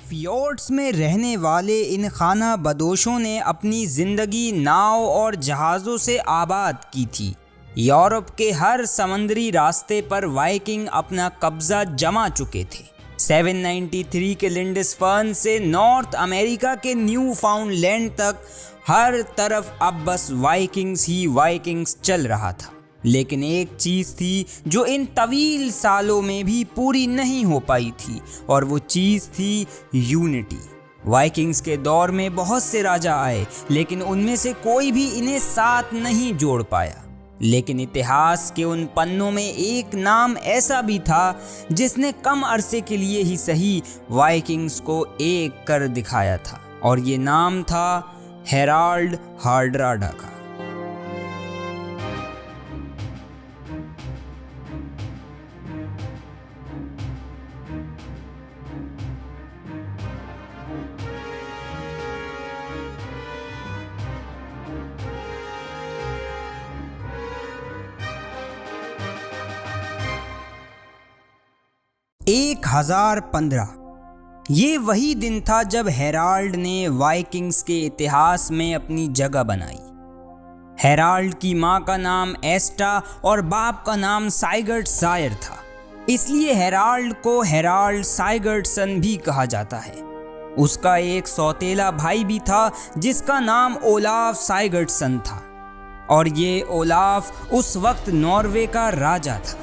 फियोर्ड्स में रहने वाले इन खाना बदोशों ने अपनी ज़िंदगी नाव और जहाज़ों से आबाद की थी। यूरोप के हर समुद्री रास्ते पर वाइकिंग अपना कब्ज़ा जमा चुके थे। 793 के लिंडसफर्न से नॉर्थ अमेरिका के न्यू फाउंडलैंड तक हर तरफ अब बस वाइकिंग्स ही वाइकिंग्स चल रहा था। लेकिन एक चीज़ थी जो इन तवील सालों में भी पूरी नहीं हो पाई थी, और वो चीज़ थी यूनिटी। वाइकिंग्स के दौर में बहुत से राजा आए, लेकिन उनमें से कोई भी इन्हें साथ नहीं जोड़ पाया। लेकिन इतिहास के उन पन्नों में एक नाम ऐसा भी था जिसने कम अरसे के लिए ही सही वाइकिंग्स को एक कर दिखाया था, और ये नाम था हेराल्ड हार्ड्राडा का। एक 1015 ये वही दिन था जब हेराल्ड ने वाइकिंग्स के इतिहास में अपनी जगह बनाई। हेराल्ड की माँ का नाम एस्टा और बाप का नाम साइगर्ड सायर था, इसलिए हेराल्ड को हेराल्ड साइगर्डसन भी कहा जाता है। उसका एक सौतेला भाई भी था जिसका नाम ओलाफ साइगर्डसन था, और ये ओलाफ उस वक्त नॉर्वे का राजा था।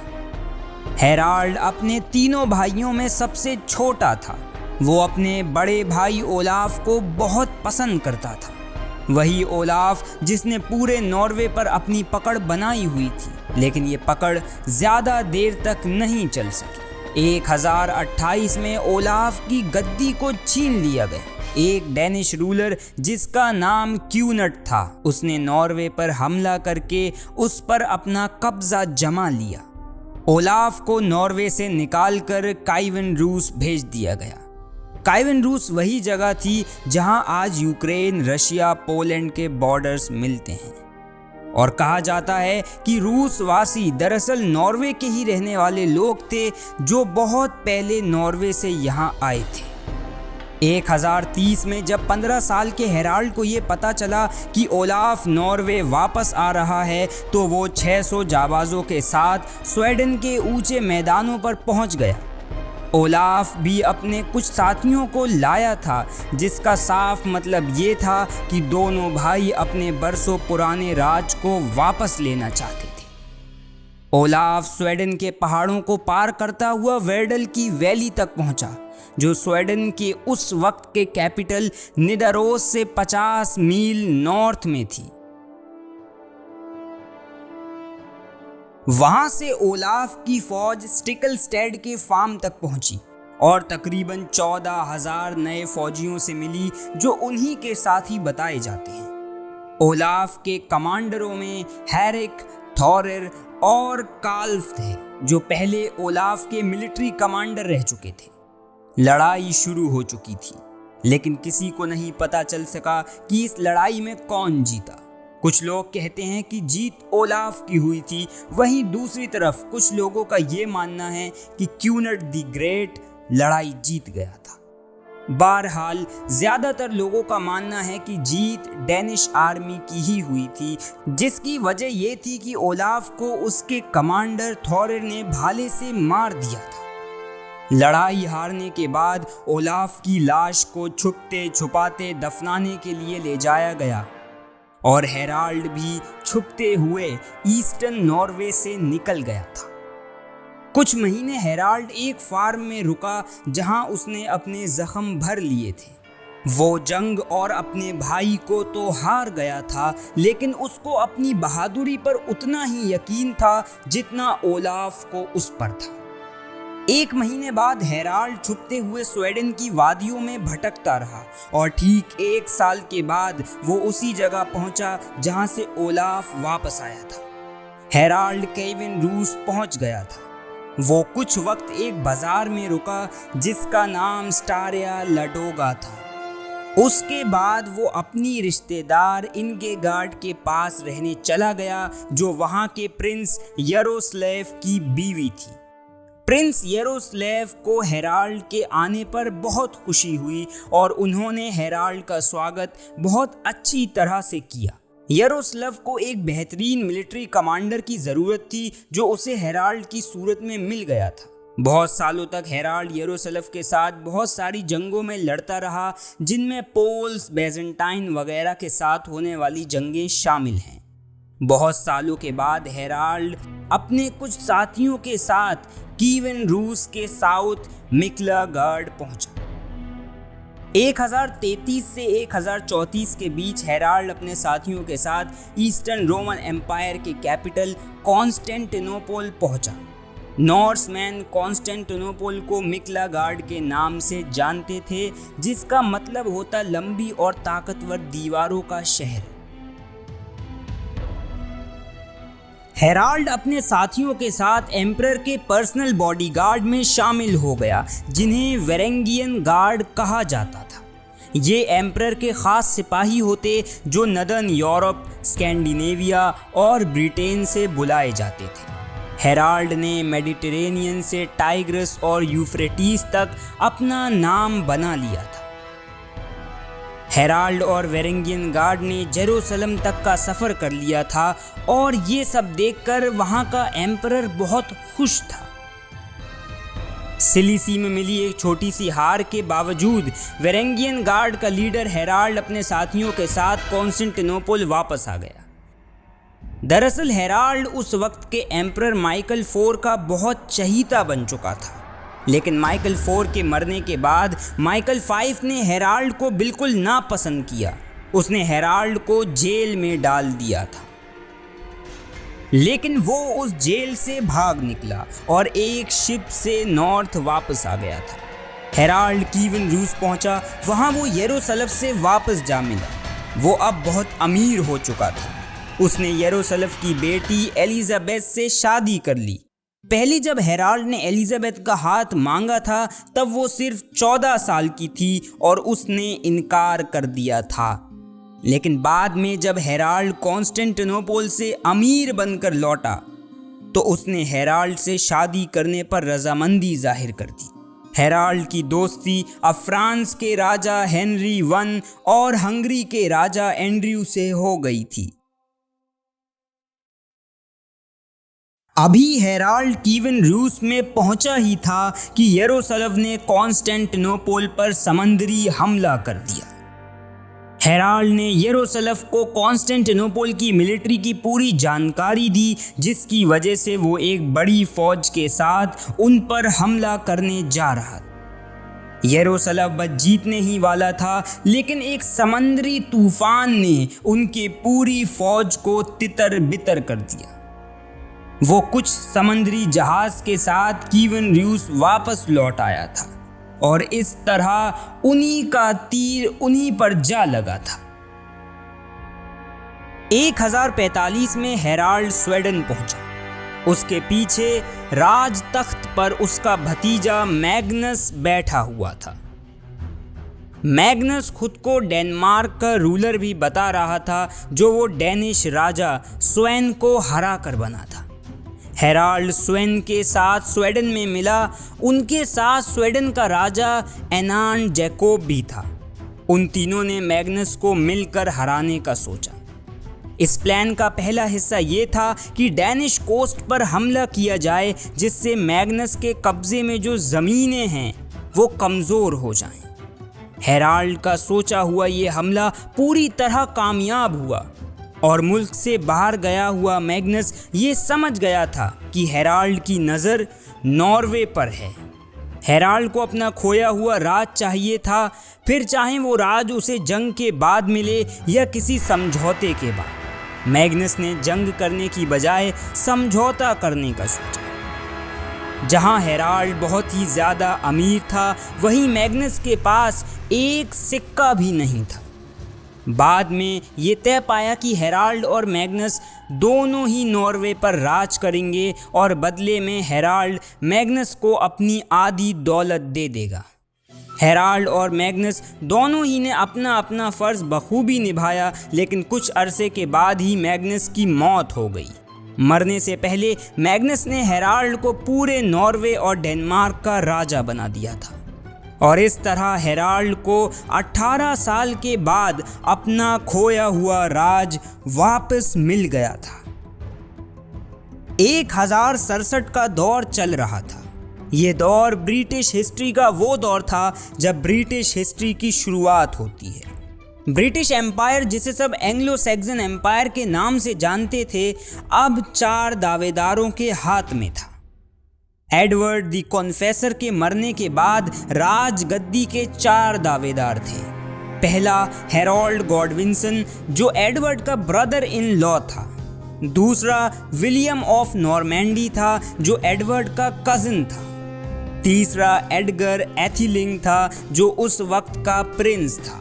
हेराल्ड अपने तीनों भाइयों में सबसे छोटा था। वो अपने बड़े भाई ओलाफ को बहुत पसंद करता था, वही ओलाफ जिसने पूरे नॉर्वे पर अपनी पकड़ बनाई हुई थी। लेकिन ये पकड़ ज़्यादा देर तक नहीं चल सकी। 1028 में ओलाफ की गद्दी को छीन लिया गया। एक डैनिश रूलर जिसका नाम क्यूनट था, उसने नॉर्वे पर हमला करके उस पर अपना कब्जा जमा लिया। ओलाफ को नॉर्वे से निकालकर काइवन रूस भेज दिया गया। काइवन रूस वही जगह थी जहां आज यूक्रेन, रशिया, पोलैंड के बॉर्डर्स मिलते हैं, और कहा जाता है कि रूसवासी दरअसल नॉर्वे के ही रहने वाले लोग थे जो बहुत पहले नॉर्वे से यहां आए थे। 1030 में जब 15 साल के हेराल्ड को ये पता चला कि ओलाफ नॉर्वे वापस आ रहा है, तो वो 600 जाबाजों के साथ स्वीडन के ऊंचे मैदानों पर पहुंच गया। ओलाफ भी अपने कुछ साथियों को लाया था, जिसका साफ मतलब ये था कि दोनों भाई अपने बरसों पुराने राज को वापस लेना चाहते थे। ओलाफ स्वीडन के पहाड़ों को पार करता हुआ वेर्डल की वैली तक पहुंचा, जो स्वीडन के उस वक्त के कैपिटल निदारोस से 50 मील नॉर्थ में थी। वहां से ओलाफ की फौज स्टिकलस्टेड के फार्म तक पहुंची और तकरीबन 14,000 नए फौजियों से मिली, जो उन्हीं के साथ ही बताए जाते हैं। ओलाफ के कमांडरों में हैरिक, थॉरिर और काल्फ थे, जो पहले ओलाफ के मिलिट्री कमांडर रह चुके थे। लड़ाई शुरू हो चुकी थी, लेकिन किसी को नहीं पता चल सका कि इस लड़ाई में कौन जीता। कुछ लोग कहते हैं कि जीत ओलाफ की हुई थी, वहीं दूसरी तरफ कुछ लोगों का ये मानना है कि क्यूनट द ग्रेट लड़ाई जीत गया था। बहरहाल ज़्यादातर लोगों का मानना है कि जीत डेनिश आर्मी की ही हुई थी, जिसकी वजह ये थी कि ओलाफ को उसके कमांडर थॉरिर ने भाले से मार दिया था। लड़ाई हारने के बाद ओलाफ की लाश को छुपते छुपाते दफनाने के लिए ले जाया गया, और हेराल्ड भी छुपते हुए ईस्टर्न नॉर्वे से निकल गया था। कुछ महीने हेराल्ड एक फार्म में रुका जहां उसने अपने जख्म भर लिए थे। वो जंग और अपने भाई को तो हार गया था, लेकिन उसको अपनी बहादुरी पर उतना ही यकीन था जितना ओलाफ को उस पर था। 1 महीने बाद हेराल्ड छुपते हुए स्वीडन की वादियों में भटकता रहा, और ठीक 1 साल के बाद वो उसी जगह पहुंचा जहां से ओलाफ वापस आया था। हेराल्ड काइवन रूस पहुंच गया था। वो कुछ वक्त एक बाजार में रुका जिसका नाम स्टारिया लडोगा था। उसके बाद वो अपनी रिश्तेदार इंगेगार्ड के पास रहने चला गया, जो वहां के प्रिंस यरोस्लेव की बीवी थी। प्रिंस यारोस्लेव को हेराल्ड के आने पर बहुत खुशी हुई और उन्होंने हेराल्ड का स्वागत बहुत अच्छी तरह से किया। यारोस्लेव को एक बेहतरीन मिलिट्री कमांडर की ज़रूरत थी जो उसे हेराल्ड की सूरत में मिल गया था। बहुत सालों तक हेराल्ड यारोस्लेव के साथ बहुत सारी जंगों में लड़ता रहा, जिनमें पोल्स, बेजेंटाइन वगैरह के साथ होने वाली जंगें शामिल हैं। बहुत सालों के बाद हेराल्ड अपने कुछ साथियों के साथ कीवन रूस के साउथ मिकलागार्ड पहुंचा। 1033 से 1034 के बीच हेराल्ड अपने साथियों के साथ ईस्टर्न रोमन एम्पायर के कैपिटल कॉन्स्टेंटिनोपल पहुंचा। नॉर्समैन कॉन्स्टेंटिनोपल को मिकलागार्ड के नाम से जानते थे, जिसका मतलब होता लंबी और ताकतवर दीवारों का शहर। हेराल्ड अपने साथियों के साथ एम्परर के पर्सनल बॉडीगार्ड में शामिल हो गया, जिन्हें वेरेंगियन गार्ड कहा जाता था। ये एम्परर के ख़ास सिपाही होते जो नदर्न यूरोप, स्कैंडिनेविया और ब्रिटेन से बुलाए जाते थे। हेराल्ड ने मेडिटेरेनियन से टाइग्रस और यूफ्रेटिस तक अपना नाम बना लिया था। हेराल्ड और वेरेंगियन गार्ड ने जेरूसलम तक का सफ़र कर लिया था और ये सब देखकर वहाँ का एम्परर बहुत खुश था। सिलिसी में मिली एक छोटी सी हार के बावजूद वेरेंगियन गार्ड का लीडर हेराल्ड अपने साथियों के साथ कॉन्स्टेंटिनोपल वापस आ गया। दरअसल हेराल्ड उस वक्त के एम्परर माइकल IV का बहुत चहीता बन चुका था, लेकिन माइकल IV के मरने के बाद माइकल V ने हेराल्ड को बिल्कुल नापसंद किया। उसने हेराल्ड को जेल में डाल दिया था, लेकिन वो उस जेल से भाग निकला और एक शिप से नॉर्थ वापस आ गया था। हेराल्ड कीवन रूस पहुंचा। वहाँ वो यरूशलेम से वापस जा मिला। वो अब बहुत अमीर हो चुका था। उसने यरूशलेम की बेटी एलिजाबेथ से शादी कर ली। पहले जब हेराल्ड ने एलिजाबेथ का हाथ मांगा था तब वो सिर्फ 14 साल की थी और उसने इनकार कर दिया था, लेकिन बाद में जब हेराल्ड कॉन्स्टेंटिनोपल से अमीर बनकर लौटा तो उसने हेराल्ड से शादी करने पर रजामंदी जाहिर कर दी। हेराल्ड की दोस्ती अब फ्रांस के राजा हेनरी I और हंगरी के राजा एंड्रयू से हो गई थी। अभी हेराल्ड कीवन रूस में पहुंचा ही था कि यरूशलेम ने कॉन्स्टेंटिनोपल पर समंदरी हमला कर दिया। हेराल्ड ने यरूशलेम को कॉन्स्टेंटिनोपल की मिलिट्री की पूरी जानकारी दी, जिसकी वजह से वो एक बड़ी फौज के साथ उन पर हमला करने जा रहा था। यरूशलेम बस जीतने ही वाला था, लेकिन एक समंदरी तूफान ने उनकी पूरी फौज को तितर बितर कर दिया। वो कुछ समुद्री जहाज के साथ कीवन रूस वापस लौट आया था और इस तरह उन्हीं का तीर उन्हीं पर जा लगा था। 1045 में हेराल्ड स्वीडन पहुंचा। उसके पीछे राज तख्त पर उसका भतीजा मैग्नस बैठा हुआ था। मैग्नस खुद को डेनमार्क का रूलर भी बता रहा था, जो वो डेनिश राजा स्वेन को हरा कर बना था। हेराल्ड स्वेन के साथ स्वीडन में मिला। उनके साथ स्वीडन का राजा एनान जैकोब भी था। उन तीनों ने मैग्नस को मिलकर हराने का सोचा। इस प्लान का पहला हिस्सा ये था कि डैनिश कोस्ट पर हमला किया जाए, जिससे मैग्नस के कब्जे में जो ज़मीनें हैं वो कमज़ोर हो जाएं। हेराल्ड का सोचा हुआ ये हमला पूरी तरह कामयाब हुआ और मुल्क से बाहर गया हुआ मैग्नस ये समझ गया था कि हेराल्ड की नज़र नॉर्वे पर है। हेराल्ड को अपना खोया हुआ राज चाहिए था, फिर चाहे वो राज उसे जंग के बाद मिले या किसी समझौते के बाद। मैग्नस ने जंग करने की बजाय समझौता करने का सोचा। जहां हेराल्ड बहुत ही ज़्यादा अमीर था, वहीं मैग्नस के पास एक सिक्का भी नहीं था। बाद में ये तय पाया कि हेराल्ड और मैग्नस दोनों ही नॉर्वे पर राज करेंगे और बदले में हेराल्ड मैग्नस को अपनी आधी दौलत दे देगा। हेराल्ड और मैग्नस दोनों ही ने अपना अपना फ़र्ज़ बखूबी निभाया, लेकिन कुछ अरसे के बाद ही मैग्नस की मौत हो गई। मरने से पहले मैग्नस ने हेराल्ड को पूरे नॉर्वे और डेनमार्क का राजा बना दिया था और इस तरह हेराल्ड को 18 साल के बाद अपना खोया हुआ राज वापस मिल गया था। 1067 का दौर चल रहा था। ये दौर ब्रिटिश हिस्ट्री का वो दौर था जब ब्रिटिश हिस्ट्री की शुरुआत होती है। ब्रिटिश एम्पायर, जिसे सब एंग्लो सैक्सन एम्पायर के नाम से जानते थे, अब 4 दावेदारों के हाथ में था। एडवर्ड द कॉन्फेसर के मरने के बाद राज गद्दी के 4 दावेदार थे। पहला हेरोल्ड गॉडविंसन, जो एडवर्ड का ब्रदर इन लॉ था। दूसरा विलियम ऑफ नॉर्मैंडी था, जो एडवर्ड का कजिन था। तीसरा एडगर एथिलिंग था, जो उस वक्त का प्रिंस था।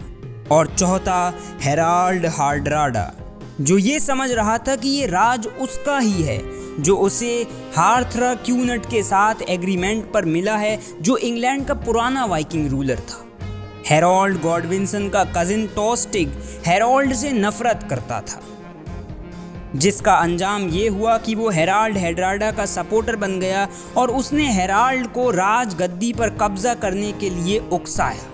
और चौथा हेराल्ड हार्ड्राडा, जो ये समझ रहा था कि ये राज उसका ही है, जो उसे हार्थरा क्यूनट के साथ एग्रीमेंट पर मिला है, जो इंग्लैंड का पुराना वाइकिंग रूलर था। हेरोल्ड गॉडविंसन का कजिन टॉस्टिग हेरोल्ड से नफरत करता था, जिसका अंजाम ये हुआ कि वो हेराल्ड हार्ड्राडा का सपोर्टर बन गया और उसने हेराल्ड को राज गद्दी पर कब्जा करने के लिए उकसाया।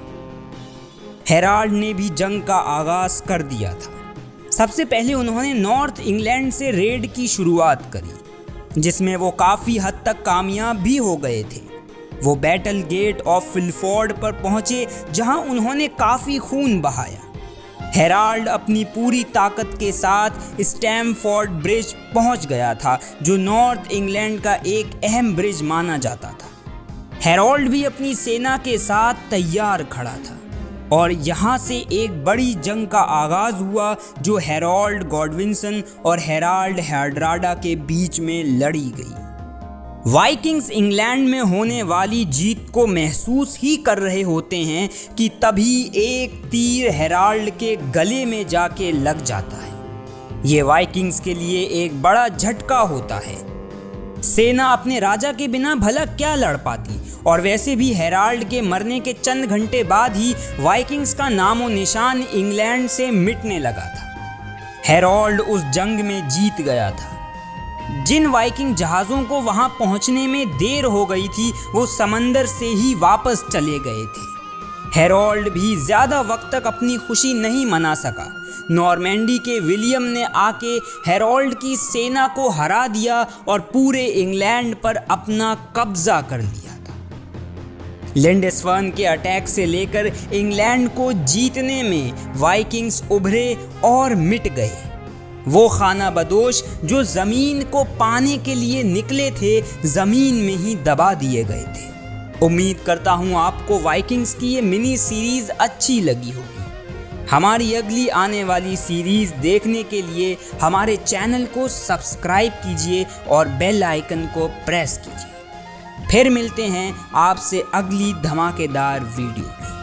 हेराल्ड ने भी जंग का आगाज कर दिया था। सबसे पहले उन्होंने नॉर्थ इंग्लैंड से रेड की शुरुआत करी, जिसमें वो काफ़ी हद तक कामयाब भी हो गए थे। वो बैटल गेट ऑफ फिलफोर्ड पर पहुंचे, जहां उन्होंने काफ़ी खून बहाया। हेराल्ड अपनी पूरी ताकत के साथ स्टैमफोर्ड ब्रिज पहुंच गया था, जो नॉर्थ इंग्लैंड का एक अहम ब्रिज माना जाता था। हेराल्ड भी अपनी सेना के साथ तैयार खड़ा था और यहाँ से एक बड़ी जंग का आगाज हुआ, जो हेरोल्ड गॉडविंसन और हेराल्ड हार्ड्राडा के बीच में लड़ी गई। वाइकिंग्स इंग्लैंड में होने वाली जीत को महसूस ही कर रहे होते हैं कि तभी एक तीर हेराल्ड के गले में जाके लग जाता है। ये वाइकिंग्स के लिए एक बड़ा झटका होता है। सेना अपने राजा के बिना भला क्या लड़ पाती, और वैसे भी हेराल्ड के मरने के चंद घंटे बाद ही वाइकिंग्स का नामो निशान इंग्लैंड से मिटने लगा था। हेराल्ड उस जंग में जीत गया था। जिन वाइकिंग जहाज़ों को वहां पहुंचने में देर हो गई थी, वो समंदर से ही वापस चले गए थे। हेराल्ड भी ज़्यादा वक्त तक अपनी खुशी नहीं मना सका। नॉर्मैंडी के विलियम ने आके हेराल्ड की सेना को हरा दिया और पूरे इंग्लैंड पर अपना कब्जा कर लिया था। लिंडस्वर्न के अटैक से लेकर इंग्लैंड को जीतने में वाइकिंग्स उभरे और मिट गए। वो खाना बदोश जो ज़मीन को पाने के लिए निकले थे, ज़मीन में ही दबा दिए गए थे। उम्मीद करता हूँ आपको वाइकिंग्स की ये मिनी सीरीज़ अच्छी लगी होगी। हमारी अगली आने वाली सीरीज़ देखने के लिए हमारे चैनल को सब्सक्राइब कीजिए और बेल आइकन को प्रेस कीजिए। फिर मिलते हैं आपसे अगली धमाकेदार वीडियो में।